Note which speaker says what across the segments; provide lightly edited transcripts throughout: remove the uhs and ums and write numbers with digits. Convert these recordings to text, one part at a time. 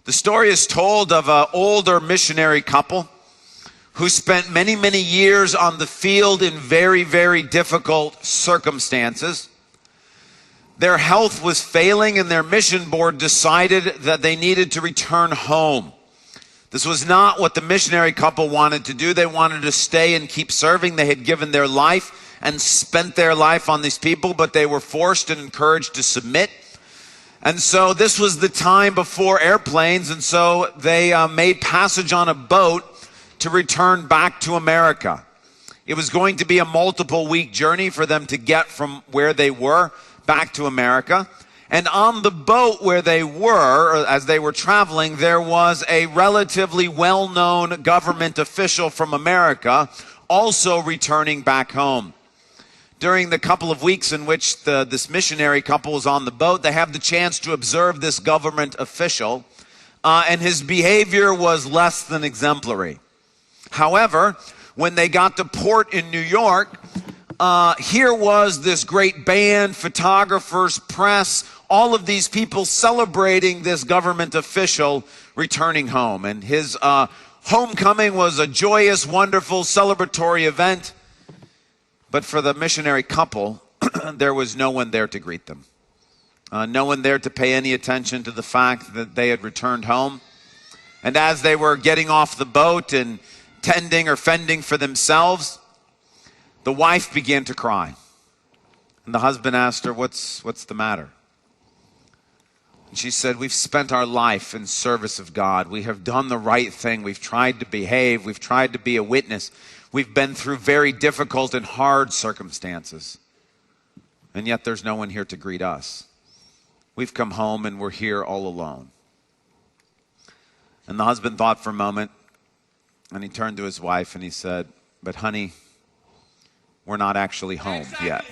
Speaker 1: The story is told of an older missionary couple who spent many, many years on the field in very, very difficult circumstances. Their health was failing, and their mission board decided that they needed to return home. This was not what the missionary couple wanted to do. They wanted to stay and keep serving. They had given their life and spent their life on these people, but they were forced and encouraged to submit. And so this was the time before airplanes, and so they made passage on a boat to return back to America. It was going to be a multiple-week journey for them to get from where they were back to America. And on the boat where they were, or as they were traveling, there was a relatively well-known government official from America also returning back home. During the couple of weeks in which this missionary couple was on the boat, they have the chance to observe this government official, and his behavior was less than exemplary. However, when they got to port in New York, here was this great band, photographers, press, all of these people celebrating this government official returning home. And his homecoming was a joyous, wonderful, celebratory event. But for the missionary couple, there was no one there to greet them. No one there to pay any attention to the fact that they had returned home. And as they were getting off the boat and tending or fending for themselves, the wife began to cry. And the husband asked her, what's the matter? And she said, we've spent our life in service of God. We have done the right thing. We've tried to behave. We've tried to be a witness. We've been through very difficult and hard circumstances. And yet there's no one here to greet us. We've come home and we're here all alone. And the husband thought for a moment, and he turned to his wife and he said, but honey, we're not actually home yet.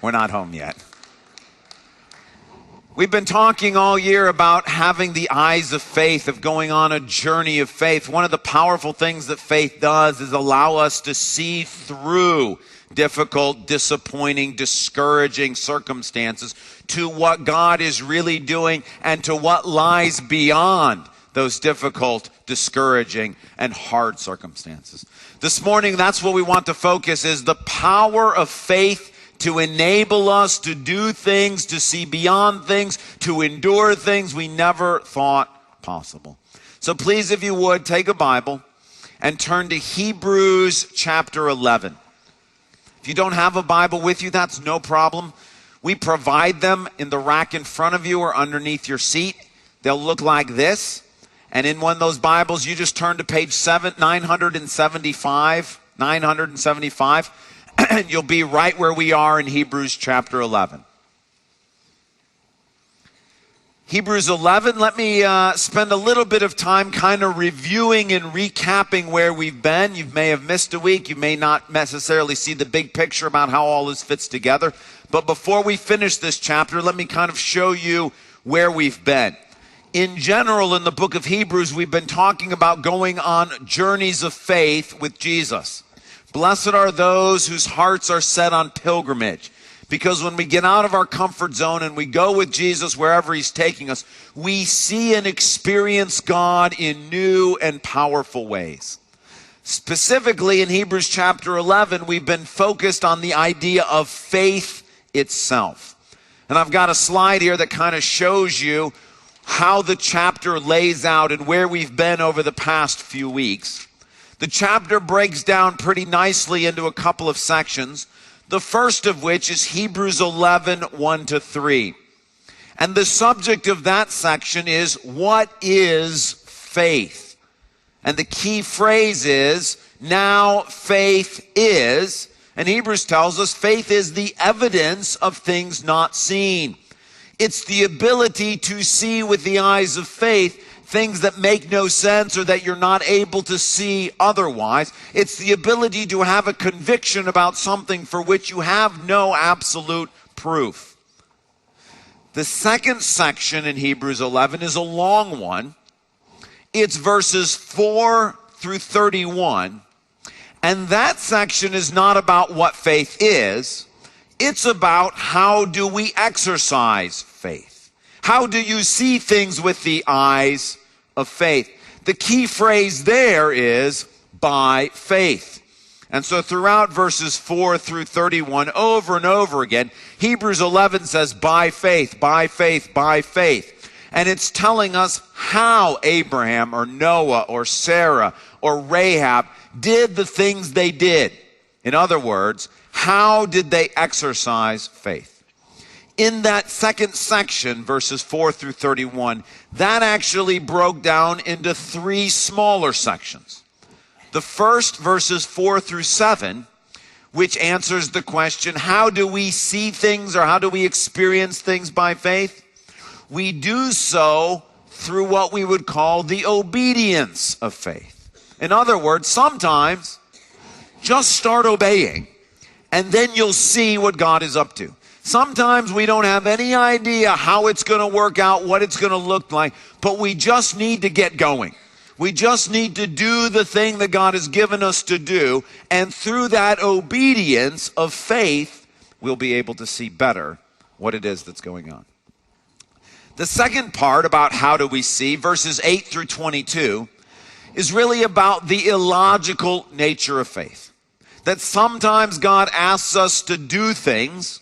Speaker 1: We're not home yet. We've been talking all year about having the eyes of faith, of going on a journey of faith. One of the powerful things that faith does is allow us to see through difficult, disappointing, discouraging circumstances to what God is really doing and to what lies beyond those difficult, discouraging, and hard circumstances. This morning, that's what we want to focus is the power of faith to enable us to do things, to see beyond things, to endure things we never thought possible. So please, if you would, take a Bible and turn to Hebrews chapter 11. If you don't have a Bible with you, that's no problem. We provide them in the rack in front of you or underneath your seat. They'll look like this. And in one of those Bibles, you just turn to page 975, and you'll be right where we are in Hebrews chapter 11. Hebrews 11, let me spend a little bit of time kind of reviewing and recapping where we've been. You may have missed a week. You may not necessarily see the big picture about how all this fits together. But before we finish this chapter, let me kind of show you where we've been. In general, in the book of Hebrews, we've been talking about going on journeys of faith with Jesus. Blessed are those whose hearts are set on pilgrimage. Because when we get out of our comfort zone and we go with Jesus wherever he's taking us, we see and experience God in new and powerful ways. Specifically in Hebrews chapter 11, we've been focused on the idea of faith itself. And I've got a slide here that kind of shows you how the chapter lays out and where we've been over the past few weeks. The chapter breaks down pretty nicely into a couple of sections, the first of which is Hebrews 11, 1-3. And the subject of that section is, what is faith? And the key phrase is, now faith is, and Hebrews tells us faith is the evidence of things not seen. It's the ability to see with the eyes of faith things that make no sense or that you're not able to see otherwise. It's the ability to have a conviction about something for which you have no absolute proof. The second section in Hebrews 11 is a long one. It's verses 4-31. And that section is not about what faith is. It's about how do we exercise faith. How do you see things with the eyes of faith? The key phrase there is by faith. And so throughout verses 4 through 31, over and over again, Hebrews 11 says, by faith, by faith, by faith. And it's telling us how Abraham or Noah or Sarah or Rahab did the things they did. In other words, how did they exercise faith? In that second section, verses 4 through 31, that actually broke down into 3 smaller sections. The first, verses 4 through 7, which answers the question, how do we see things or how do we experience things by faith? We do so through what we would call the obedience of faith. In other words, sometimes just start obeying and then you'll see what God is up to. Sometimes we don't have any idea how it's going to work out, what it's going to look like, but we just need to get going. We just need to do the thing that God has given us to do, and through that obedience of faith, we'll be able to see better what it is that's going on. The second part about how do we see, verses 8 through 22, is really about the illogical nature of faith. That sometimes God asks us to do things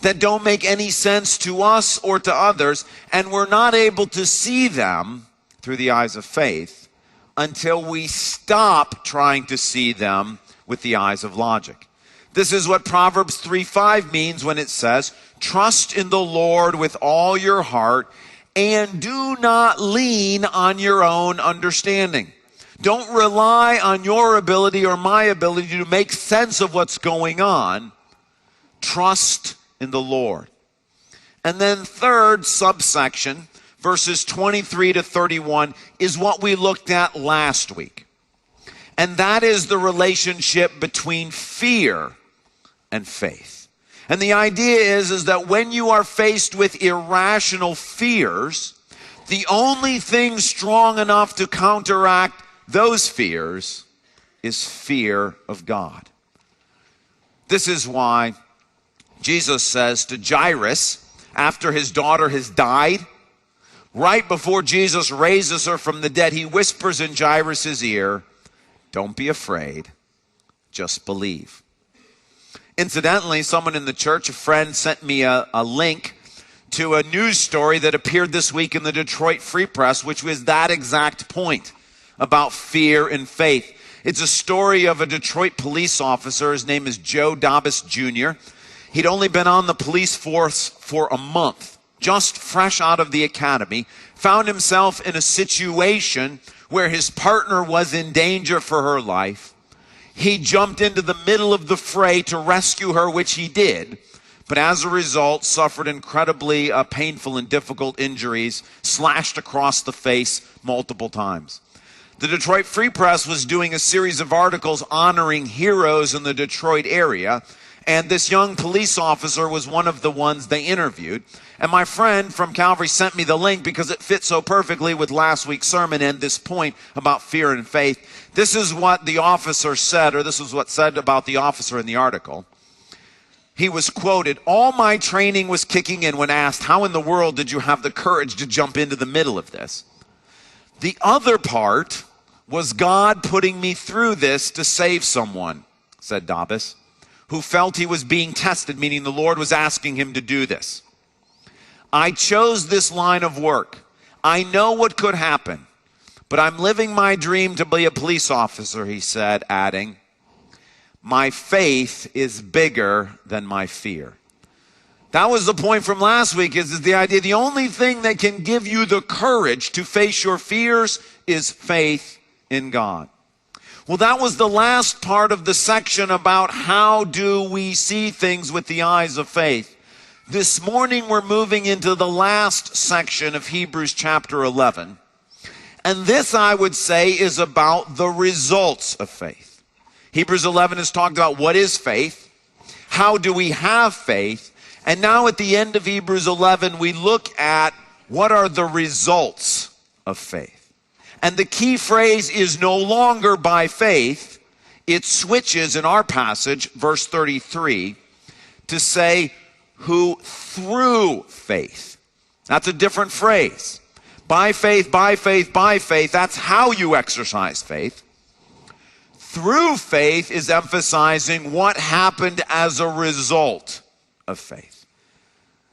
Speaker 1: that don't make any sense to us or to others, and we're not able to see them through the eyes of faith until we stop trying to see them with the eyes of logic. This is what Proverbs 3:5 means when it says, trust in the Lord with all your heart and do not lean on your own understanding. Don't rely on your ability or my ability to make sense of what's going on. Trust in the Lord. And then third subsection, verses 23 to 31, is what we looked at last week. And that is the relationship between fear and faith. And the idea is that when you are faced with irrational fears, the only thing strong enough to counteract those fears is fear of God. This is why Jesus says to Jairus, after his daughter has died, right before Jesus raises her from the dead, he whispers in Jairus' ear, don't be afraid, just believe. Incidentally, someone in the church, a friend, sent me a link to a news story that appeared this week in the Detroit Free Press, which was that exact point about fear and faith. It's a story of a Detroit police officer. His name is Joe Dobbs Jr. He'd only been on the police force for a month. Just fresh out of the academy, found himself in a situation where his partner was in danger for her life. He jumped into the middle of the fray to rescue her, which he did, but as a result suffered incredibly painful and difficult injuries, slashed across the face multiple times. The Detroit Free Press was doing a series of articles honoring heroes in the Detroit area, and this young police officer was one of the ones they interviewed. And my friend from Calvary sent me the link because it fits so perfectly with last week's sermon and this point about fear and faith. This is what the officer said, or this is what's said about the officer in the article. He was quoted, all my training was kicking in when asked, how in the world did you have the courage to jump into the middle of this? The other part was God putting me through this to save someone, said Dobbs, who felt he was being tested, meaning the Lord was asking him to do this. I chose this line of work. I know what could happen, but I'm living my dream to be a police officer, he said, adding, my faith is bigger than my fear. That was the point from last week, is the idea the only thing that can give you the courage to face your fears is faith in God. Well, that was the last part of the section about how do we see things with the eyes of faith. This morning we're moving into the last section of Hebrews chapter 11. And this, I would say, is about the results of faith. Hebrews 11 has talked about what is faith, how do we have faith, and now at the end of Hebrews 11 we look at what are the results of faith. And the key phrase is no longer by faith. It switches in our passage, verse 33, to say, who through faith That's a different phrase. By faith, by faith, by faith. That's how you exercise faith. Through faith is emphasizing what happened as a result of faith.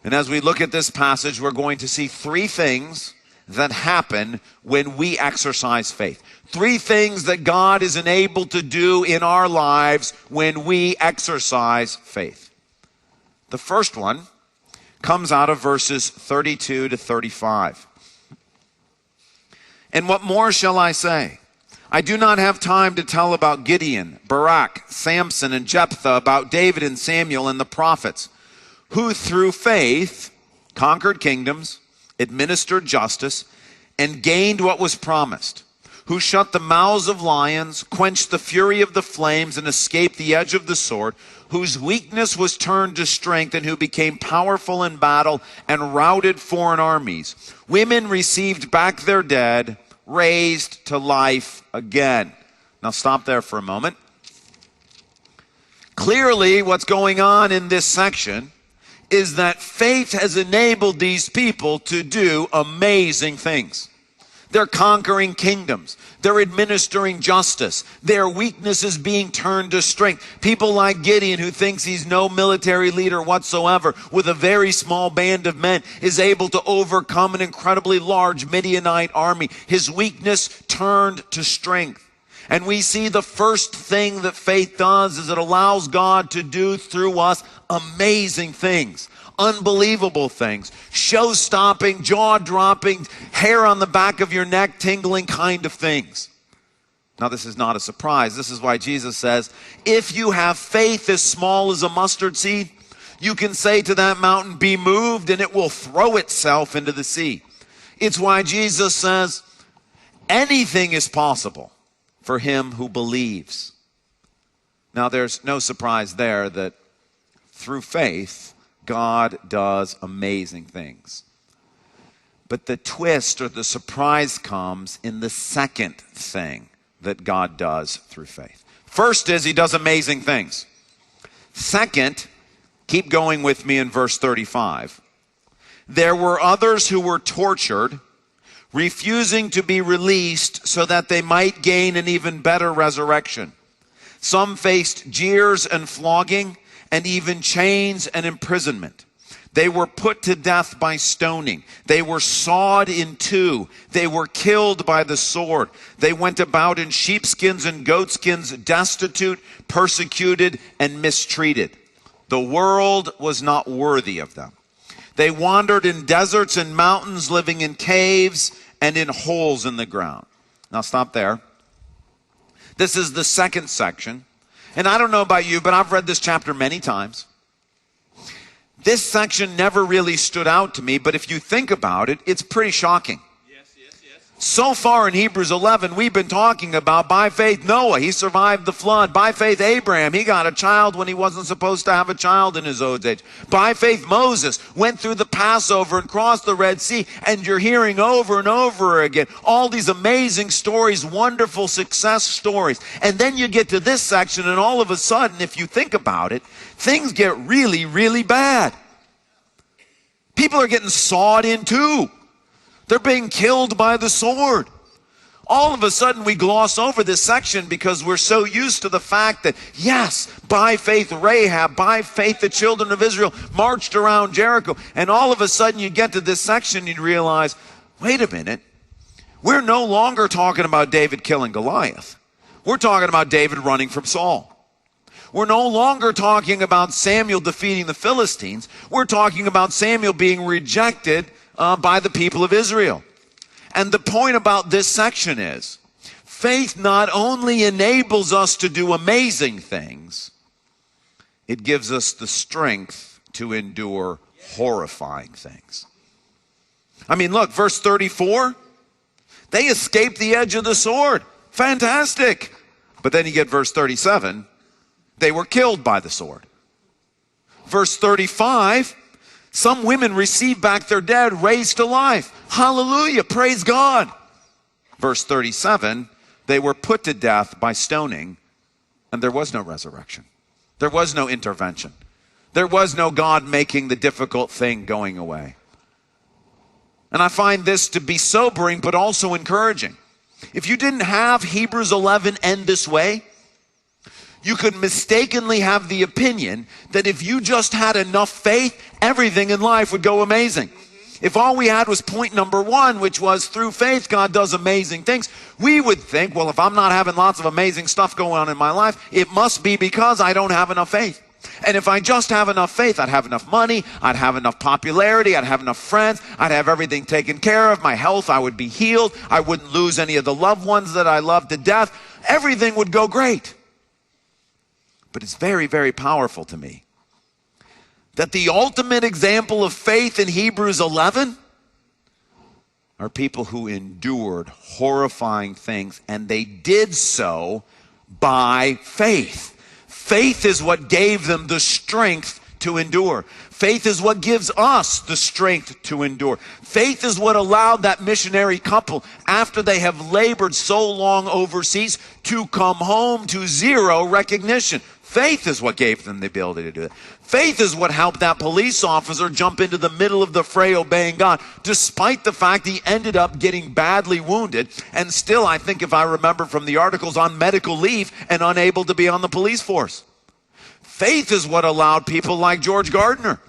Speaker 1: And as we look at this passage, we're going to see three things that happen when we exercise faith. Three things that God is enabled to do in our lives when we exercise faith. The first one comes out of verses 32 to 35. And what more shall I say? I do not have time to tell about Gideon, Barak, Samson, and Jephthah, about David and Samuel and the prophets, who through faith conquered kingdoms, administered justice, and gained what was promised, who shut the mouths of lions, quenched the fury of the flames, and escaped the edge of the sword, whose weakness was turned to strength, and who became powerful in battle and routed foreign armies. Women received back their dead, raised to life again. Now stop there for a moment. Clearly, what's going on in this section is that faith has enabled these people to do amazing things. They're conquering kingdoms. They're administering justice. Their weakness is being turned to strength. People like Gideon, who thinks he's no military leader whatsoever, with a very small band of men, is able to overcome an incredibly large Midianite army. His weakness turned to strength. And we see the first thing that faith does is it allows God to do through us amazing things. Unbelievable things, show-stopping, jaw-dropping, hair on the back of your neck tingling kind of things. Now, this is not a surprise. This is why Jesus says, if you have faith as small as a mustard seed, you can say to that mountain, be moved, and it will throw itself into the sea. It's why Jesus says, anything is possible for him who believes. Now, there's no surprise there that through faith, God does amazing things. But the twist or the surprise comes in the second thing that God does through faith. First is he does amazing things. Second, keep going with me in verse 35. There were others who were tortured, refusing to be released so that they might gain an even better resurrection. Some faced jeers and flogging, and even chains and imprisonment. They were put to death by stoning. They were sawed in two. They were killed by the sword. They went about in sheepskins and goatskins, destitute, persecuted, and mistreated. The world was not worthy of them. They wandered in deserts and mountains, living in caves and in holes in the ground. Now stop there. This is the second section. And I don't know about you, but I've read this chapter many times. This section never really stood out to me, but if you think about it, it's pretty shocking. So far in Hebrews 11, we've been talking about by faith Noah, he survived the flood. By faith Abraham, he got a child when he wasn't supposed to have a child in his old age. By faith Moses went through the Passover and crossed the Red Sea. And you're hearing over and over again all these amazing stories, wonderful success stories. And then you get to this section and all of a sudden, if you think about it, things get really, really bad. People are getting sawed in two. They're being killed by the sword. All of a sudden we gloss over this section because we're so used to the fact that, yes, by faith Rahab, by faith the children of Israel marched around Jericho. And all of a sudden you get to this section and you realize, wait a minute, we're no longer talking about David killing Goliath. We're talking about David running from Saul. We're no longer talking about Samuel defeating the Philistines. We're talking about Samuel being rejected by the people of Israel. And the point about this section is, faith not only enables us to do amazing things, it gives us the strength to endure horrifying things. I mean, look, verse 34, they escaped the edge of the sword. Fantastic. But then you get verse 37, they were killed by the sword. Verse 35, some women received back their dead, raised to life. Hallelujah, praise God. Verse 37, they were put to death by stoning, and there was no resurrection. There was no intervention. There was no God making the difficult thing going away. And I find this to be sobering, but also encouraging. If you didn't have Hebrews 11 end this way, you could mistakenly have the opinion that if you just had enough faith, everything in life would go amazing. If all we had was point number one, which was through faith, God does amazing things, we would think, well, if I'm not having lots of amazing stuff going on in my life, it must be because I don't have enough faith. And if I just have enough faith, I'd have enough money, I'd have enough popularity, I'd have enough friends, I'd have everything taken care of, my health, I would be healed, I wouldn't lose any of the loved ones that I love to death. Everything would go great. But it's very, very powerful to me that the ultimate example of faith in Hebrews 11 are people who endured horrifying things, and they did so by faith. Faith is what gave them the strength to endure. Faith is what gives us the strength to endure. Faith is what allowed that missionary couple, after they have labored so long overseas, to come home to zero recognition. Faith is what gave them the ability to do it. Faith is what helped that police officer jump into the middle of the fray obeying God, despite the fact he ended up getting badly wounded and still, I think if I remember from the articles, on medical leave and unable to be on the police force. Faith is what allowed people like George Gardner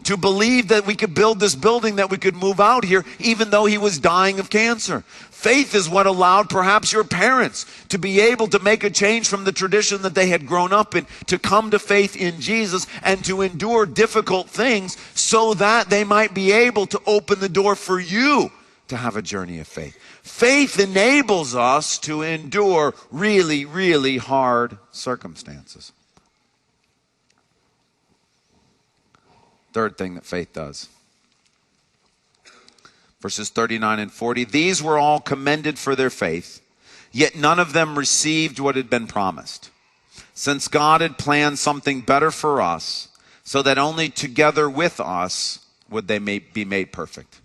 Speaker 1: to believe that we could build this building, that we could move out here, even though he was dying of cancer. Faith is what allowed perhaps your parents to be able to make a change from the tradition that they had grown up in, to come to faith in Jesus and to endure difficult things so that they might be able to open the door for you to have a journey of faith. Faith enables us to endure really, really hard circumstances. Third thing that faith does. Verses 39 and 40, these were all commended for their faith, yet none of them received what had been promised, since God had planned something better for us, so that only together with us would they be made perfect.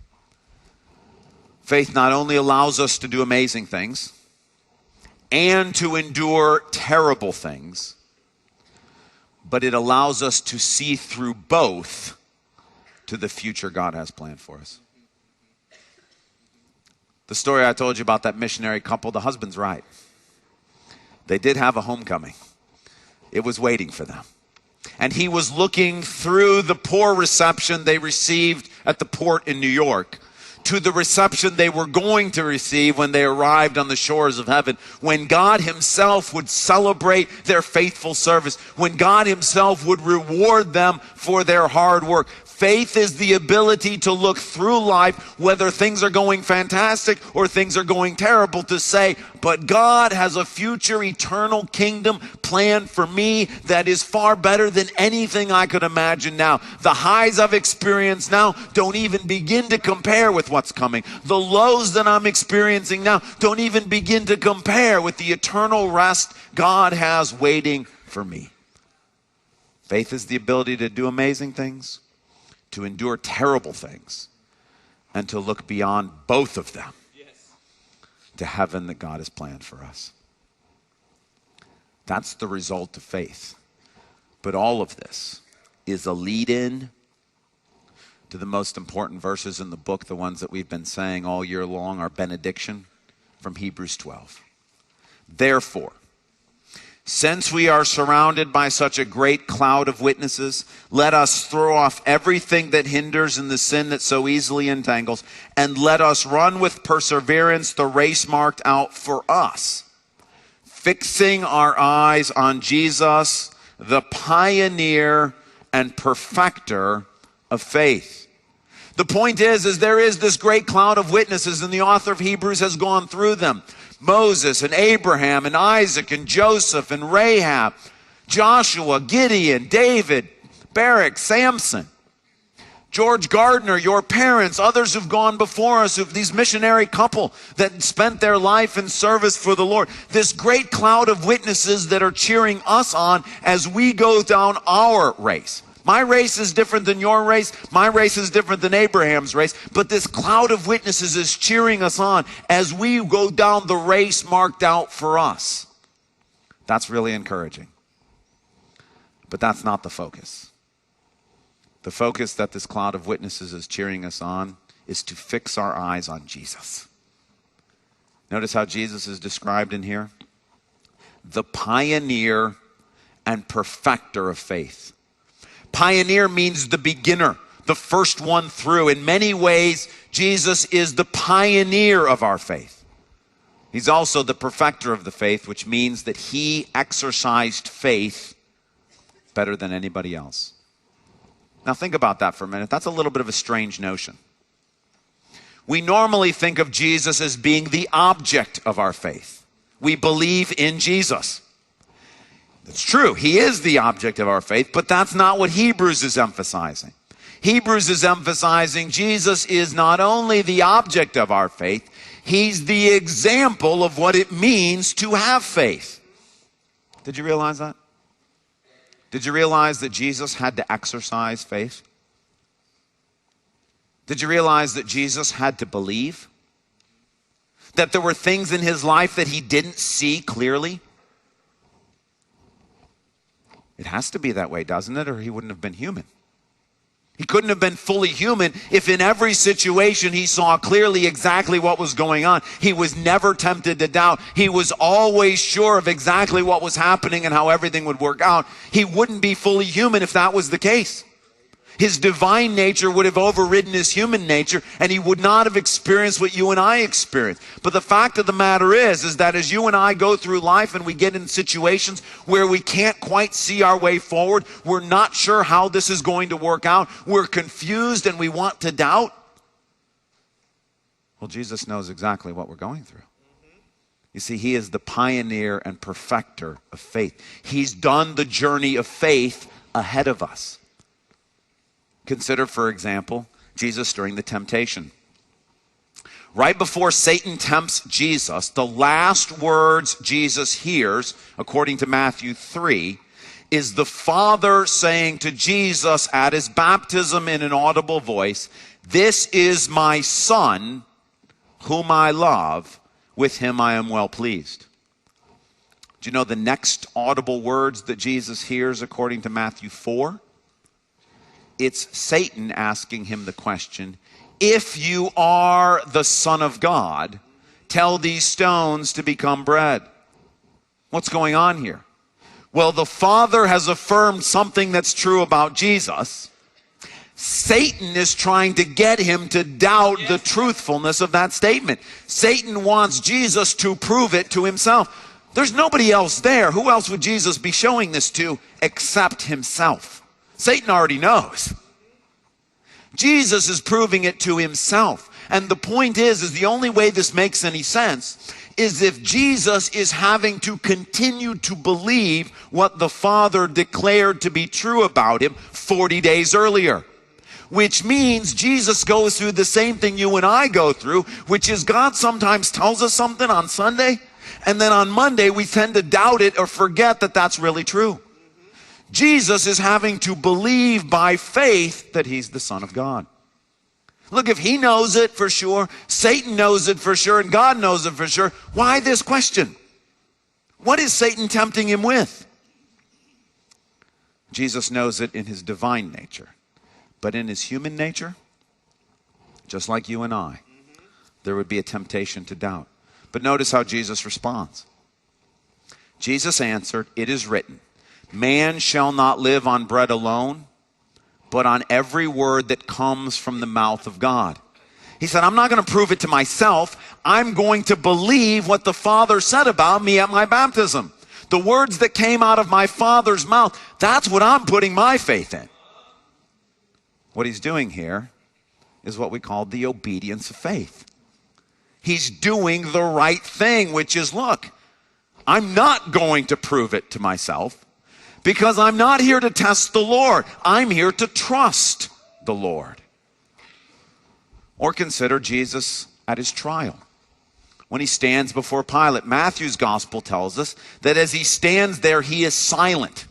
Speaker 1: Faith not only allows us to do amazing things and to endure terrible things, but it allows us to see through both to the future God has planned for us. The story I told you about that missionary couple, the husband's right. They did have a homecoming. It was waiting for them. And he was looking through the poor reception they received at the port in New York to the reception they were going to receive when they arrived on the shores of heaven, when God himself would celebrate their faithful service, when God himself would reward them for their hard work. Faith is the ability to look through life, whether things are going fantastic or things are going terrible, to say, but God has a future eternal kingdom planned for me that is far better than anything I could imagine now. The highs I've experienced now don't even begin to compare with what's coming. The lows that I'm experiencing now don't even begin to compare with the eternal rest God has waiting for me. Faith is the ability to do amazing things, to endure terrible things, and to look beyond both of them to heaven that God has planned for us. That's the result of faith. But all of this is a lead-in to the most important verses in the book, the ones that we've been saying all year long, our benediction from Hebrews 12. Therefore, since we are surrounded by such a great cloud of witnesses, let us throw off everything that hinders and the sin that so easily entangles, and let us run with perseverance the race marked out for us, fixing our eyes on Jesus, the pioneer and perfecter of faith. The point is there is this great cloud of witnesses, and the author of Hebrews has gone through them. Moses and Abraham and Isaac and Joseph and Rahab, Joshua, Gideon, David, Barak, Samson, George Gardner, your parents, others who've gone before us, these missionary couple that spent their life in service for the Lord. This great cloud of witnesses that are cheering us on as we go down our race. My race is different than your race. My race is different than Abraham's race. But this cloud of witnesses is cheering us on as we go down the race marked out for us. That's really encouraging. But that's not the focus. The focus that this cloud of witnesses is cheering us on is to fix our eyes on Jesus. Notice how Jesus is described in here. The pioneer and perfecter of faith. Pioneer means the beginner, the first one through. In many ways, Jesus is the pioneer of our faith. He's also the perfecter of the faith, which means that he exercised faith better than anybody else. Now think about that for a minute. That's a little bit of a strange notion. We normally think of Jesus as being the object of our faith. We believe in Jesus. It's true, he is the object of our faith, but that's not what Hebrews is emphasizing. Hebrews is emphasizing Jesus is not only the object of our faith, he's the example of what it means to have faith. Did you realize that? Did you realize that Jesus had to exercise faith? Did you realize that Jesus had to believe? That there were things in his life that he didn't see clearly? It has to be that way, doesn't it? Or he wouldn't have been human. He couldn't have been fully human if in every situation he saw clearly exactly what was going on. He was never tempted to doubt. He was always sure of exactly what was happening and how everything would work out. He wouldn't be fully human if that was the case. His divine nature would have overridden his human nature, and he would not have experienced what you and I experience. But the fact of the matter is that as you and I go through life and we get in situations where we can't quite see our way forward, we're not sure how this is going to work out, we're confused and we want to doubt. Well, Jesus knows exactly what we're going through. You see, he is the pioneer and perfecter of faith. He's done the journey of faith ahead of us. Consider, for example, Jesus during the temptation. Right before Satan tempts Jesus, the last words Jesus hears, according to Matthew 3, is the Father saying to Jesus at his baptism in an audible voice, "This is my Son, whom I love. With him I am well pleased." Do you know the next audible words that Jesus hears according to Matthew 4? It's Satan asking him the question, "If you are the Son of God, tell these stones to become bread." What's going on here? Well, the Father has affirmed something that's true about Jesus. Satan is trying to get him to doubt the truthfulness of that statement. Satan wants Jesus to prove it to himself. There's nobody else there. Who else would Jesus be showing this to except himself? Satan already knows. Jesus is proving it to himself. And the point is the only way this makes any sense is if Jesus is having to continue to believe what the Father declared to be true about him 40 days earlier. Which means Jesus goes through the same thing you and I go through, which is God sometimes tells us something on Sunday, and then on Monday we tend to doubt it or forget that that's really true. Jesus is having to believe by faith that he's the Son of God. Look, if he knows it for sure, Satan knows it for sure, and God knows it for sure, why this question? What is Satan tempting him with? Jesus knows it in his divine nature. But in his human nature, just like you and I, there would be a temptation to doubt. But notice how Jesus responds. Jesus answered, "It is written, man shall not live on bread alone, but on every word that comes from the mouth of God." He said, I'm not going to prove it to myself. I'm going to believe what the Father said about me at my baptism. The words that came out of my Father's mouth, that's what I'm putting my faith in. What he's doing here is what we call the obedience of faith. He's doing the right thing, which is, look, I'm not going to prove it to myself because I'm not here to test the Lord. I'm here to trust the Lord. Or consider Jesus at his trial. When he stands before Pilate, Matthew's gospel tells us that as he stands there, he is silent,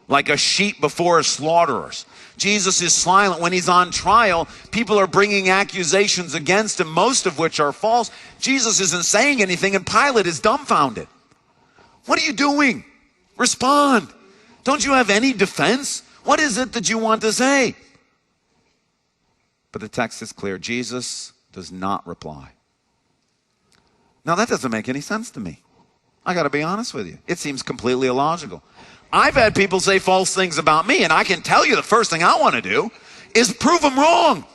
Speaker 1: like a sheep before his slaughterers. Jesus is silent. When he's on trial, people are bringing accusations against him, most of which are false. Jesus isn't saying anything, and Pilate is dumbfounded. What are you doing? Respond. Don't you have any defense? What is it that you want to say? But the text is clear. Jesus does not reply. Now, that doesn't make any sense to me. I got to be honest with you. It seems completely illogical. I've had people say false things about me, and I can tell you the first thing I want to do is prove them wrong.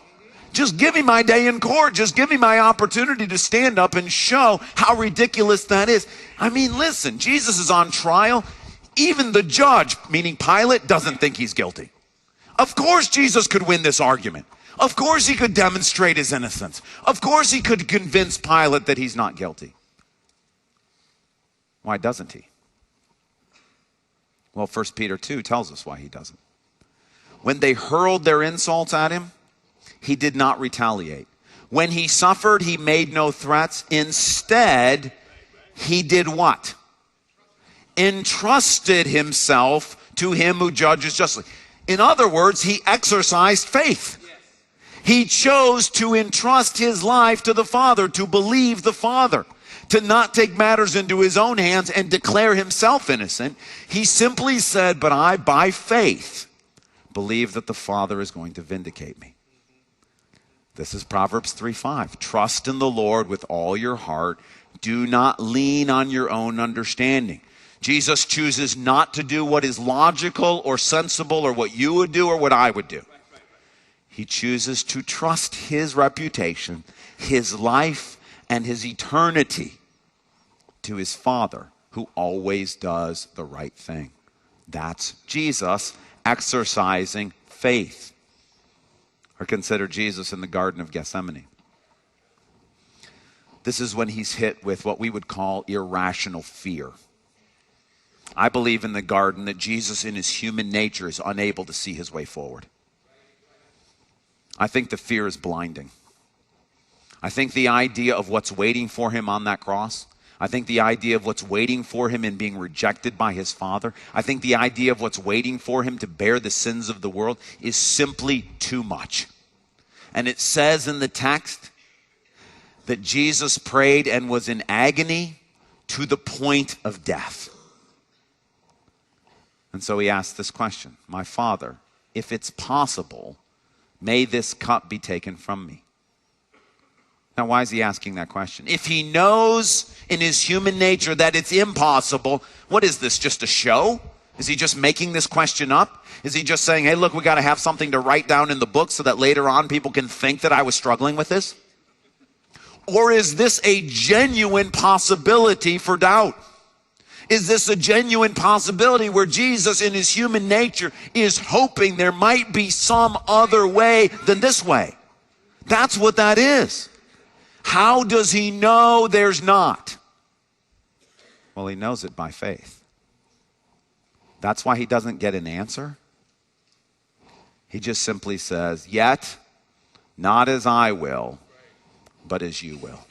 Speaker 1: Just give me my day in court. Just give me my opportunity to stand up and show how ridiculous that is. I mean, listen, Jesus is on trial. Even the judge, meaning Pilate, doesn't think he's guilty. Of course Jesus could win this argument. Of course he could demonstrate his innocence. Of course he could convince Pilate that he's not guilty. Why doesn't he? Well, 1 Peter 2 tells us why he doesn't. When they hurled their insults at him, he did not retaliate. When he suffered, he made no threats. Instead, he did what? Entrusted himself to him who judges justly. In other words, he exercised faith. He chose to entrust his life to the Father, to believe the Father, to not take matters into his own hands and declare himself innocent. He simply said, but I, by faith, believe that the Father is going to vindicate me. This is Proverbs 3:5. Trust in the Lord with all your heart. Do not lean on your own understanding. Jesus chooses not to do what is logical or sensible or what you would do or what I would do. He chooses to trust his reputation, his life, and his eternity to his Father, who always does the right thing. That's Jesus exercising faith. Or consider Jesus in the Garden of Gethsemane. This is when he's hit with what we would call irrational fear. I believe in the garden that Jesus in his human nature is unable to see his way forward. I think the fear is blinding. I think the idea of what's waiting for him on that cross, I think the idea of what's waiting for him in being rejected by his Father, I think the idea of what's waiting for him to bear the sins of the world is simply too much. And it says in the text that Jesus prayed and was in agony to the point of death. And so he asked this question, my Father, if it's possible, may this cup be taken from me. Now, why is he asking that question? If he knows in his human nature that it's impossible, what is this, just a show? Is he just making this question up? Is he just saying, hey, look, we got to have something to write down in the book so that later on people can think that I was struggling with this? Or is this a genuine possibility for doubt? Is this a genuine possibility where Jesus in his human nature is hoping there might be some other way than this way? That's what that is. How does he know there's not? Well, he knows it by faith. That's why he doesn't get an answer. He just simply says, yet not as I will, but as you will.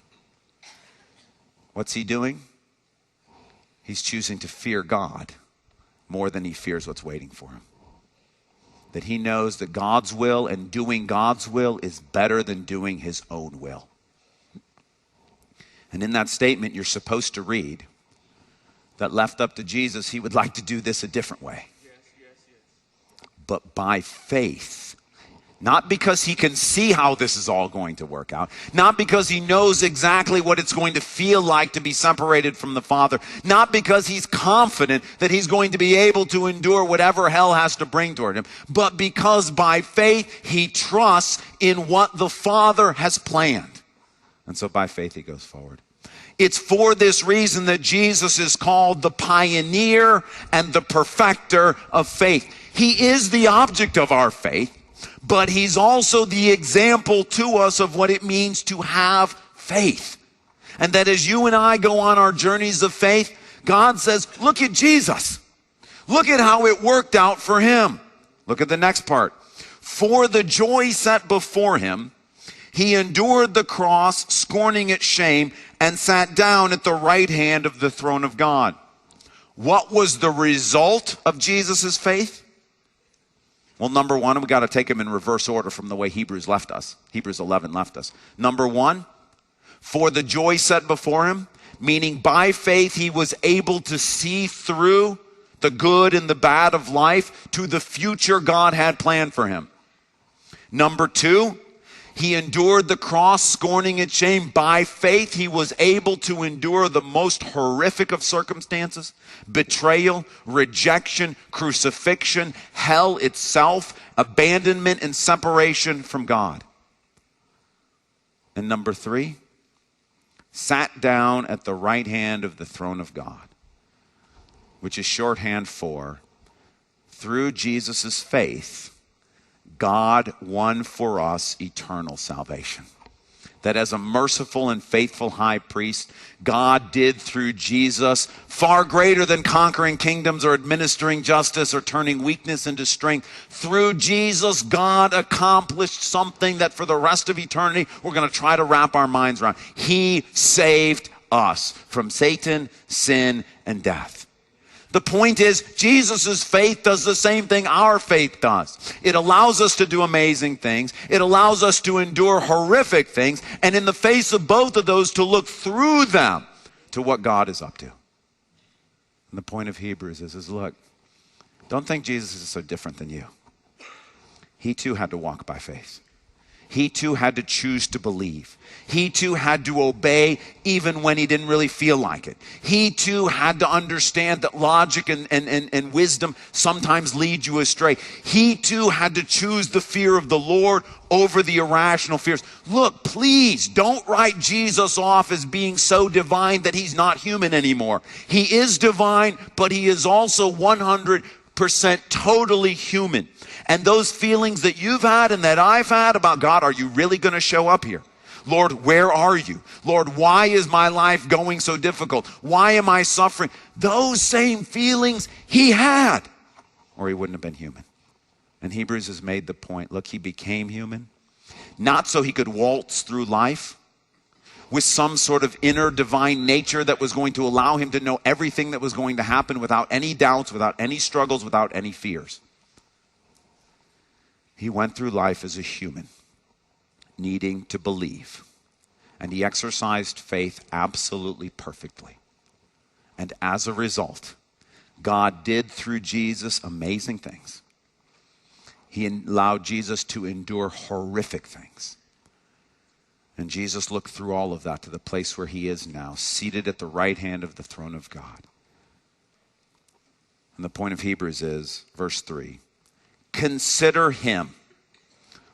Speaker 1: What's he doing? He's choosing to fear God more than he fears what's waiting for him. That he knows that God's will and doing God's will is better than doing his own will. And in that statement, you're supposed to read that left up to Jesus, he would like to do this a different way. But by faith, not because he can see how this is all going to work out, not because he knows exactly what it's going to feel like to be separated from the Father, not because he's confident that he's going to be able to endure whatever hell has to bring toward him, but because by faith he trusts in what the Father has planned. And so by faith he goes forward. It's for this reason that Jesus is called the pioneer and the perfecter of faith. He is the object of our faith, but he's also the example to us of what it means to have faith. And that as you and I go on our journeys of faith, God says, look at Jesus. Look at how it worked out for him. Look at the next part. For the joy set before him, he endured the cross, scorning its shame, and sat down at the right hand of the throne of God. What was the result of Jesus' faith? Well, number one, we got to take them in reverse order from the way Hebrews left us. Hebrews 11 left us. Number one, for the joy set before him, meaning by faith he was able to see through the good and the bad of life to the future God had planned for him. Number two, He endured the cross, scorning its shame. By faith, he was able to endure the most horrific of circumstances: betrayal, rejection, crucifixion, hell itself, abandonment, and separation from God. And number 3, sat down at the right hand of the throne of God, which is shorthand for, through Jesus' faith, God won for us eternal salvation. That as a merciful and faithful high priest, God did through Jesus far greater than conquering kingdoms or administering justice or turning weakness into strength. Through Jesus, God accomplished something that for the rest of eternity, we're going to try to wrap our minds around. He saved us from Satan, sin, and death. The point is, Jesus' faith does the same thing our faith does. It allows us to do amazing things. It allows us to endure horrific things. And in the face of both of those, to look through them to what God is up to. And the point of Hebrews is look, don't think Jesus is so different than you. He too had to walk by faith. He too had to choose to believe. He too had to obey even when he didn't really feel like it. He too had to understand that logic and wisdom sometimes lead you astray. He too had to choose the fear of the Lord over the irrational fears. Look, please don't write Jesus off as being so divine that he's not human anymore. He is divine, but he is also 100% totally human. And those feelings that you've had and that I've had about God, are you really going to show up here? Lord, where are you? Lord, why is my life going so difficult? Why am I suffering? Those same feelings he had, or he wouldn't have been human. And Hebrews has made the point, look, he became human, not so he could waltz through life with some sort of inner divine nature that was going to allow him to know everything that was going to happen without any doubts, without any struggles, without any fears. He went through life as a human, needing to believe. And he exercised faith absolutely perfectly. And as a result, God did through Jesus amazing things. He allowed Jesus to endure horrific things. And Jesus looked through all of that to the place where he is now, seated at the right hand of the throne of God. And the point of Hebrews is, verse 3, consider him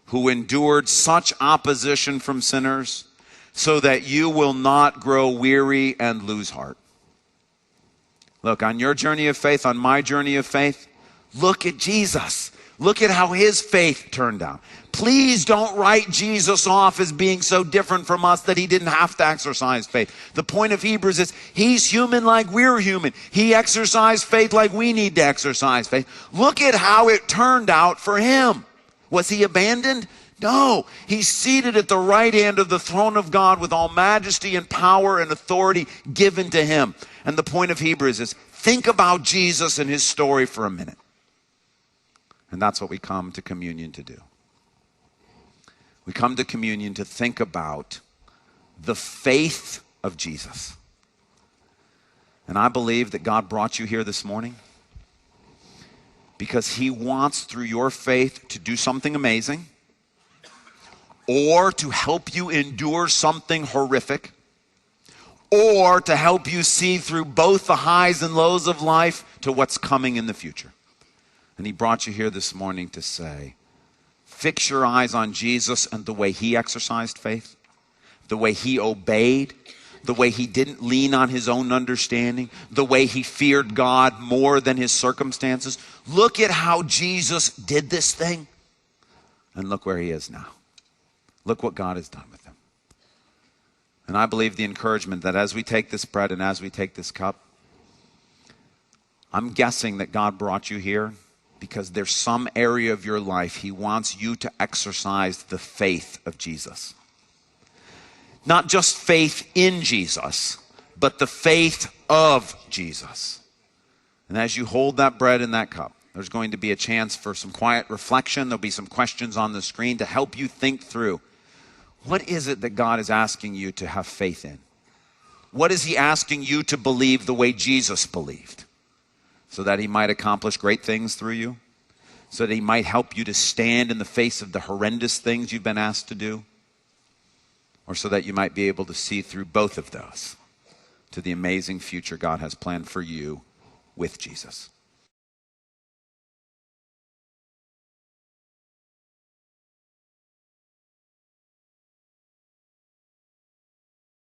Speaker 1: who endured such opposition from sinners, so that you will not grow weary and lose heart. Look, on your journey of faith, on my journey of faith, look at Jesus. Look at how his faith turned out. Please don't write Jesus off as being so different from us that he didn't have to exercise faith. The point of Hebrews is he's human like we're human. He exercised faith like we need to exercise faith. Look at how it turned out for him. Was he abandoned? No. He's seated at the right hand of the throne of God with all majesty and power and authority given to him. And the point of Hebrews is think about Jesus and his story for a minute. And that's what we come to communion to do. We come to communion to think about the faith of Jesus. And I believe that God brought you here this morning because he wants through your faith to do something amazing, or to help you endure something horrific, or to help you see through both the highs and lows of life to what's coming in the future. And he brought you here this morning to say, fix your eyes on Jesus and the way he exercised faith, the way he obeyed, the way he didn't lean on his own understanding, the way he feared God more than his circumstances. Look at how Jesus did this thing, and look where he is now. Look what God has done with him. And I believe the encouragement that as we take this bread and as we take this cup, I'm guessing that God brought you here because there's some area of your life he wants you to exercise the faith of Jesus. Not just faith in Jesus, but the faith of Jesus. And as you hold that bread and that cup, there's going to be a chance for some quiet reflection. There'll be some questions on the screen to help you think through. What is it that God is asking you to have faith in? What is he asking you to believe the way Jesus believed? So that he might accomplish great things through you? So that he might help you to stand in the face of the horrendous things you've been asked to do? or so that you might be able to see through both of those to the amazing future God has planned for you with Jesus.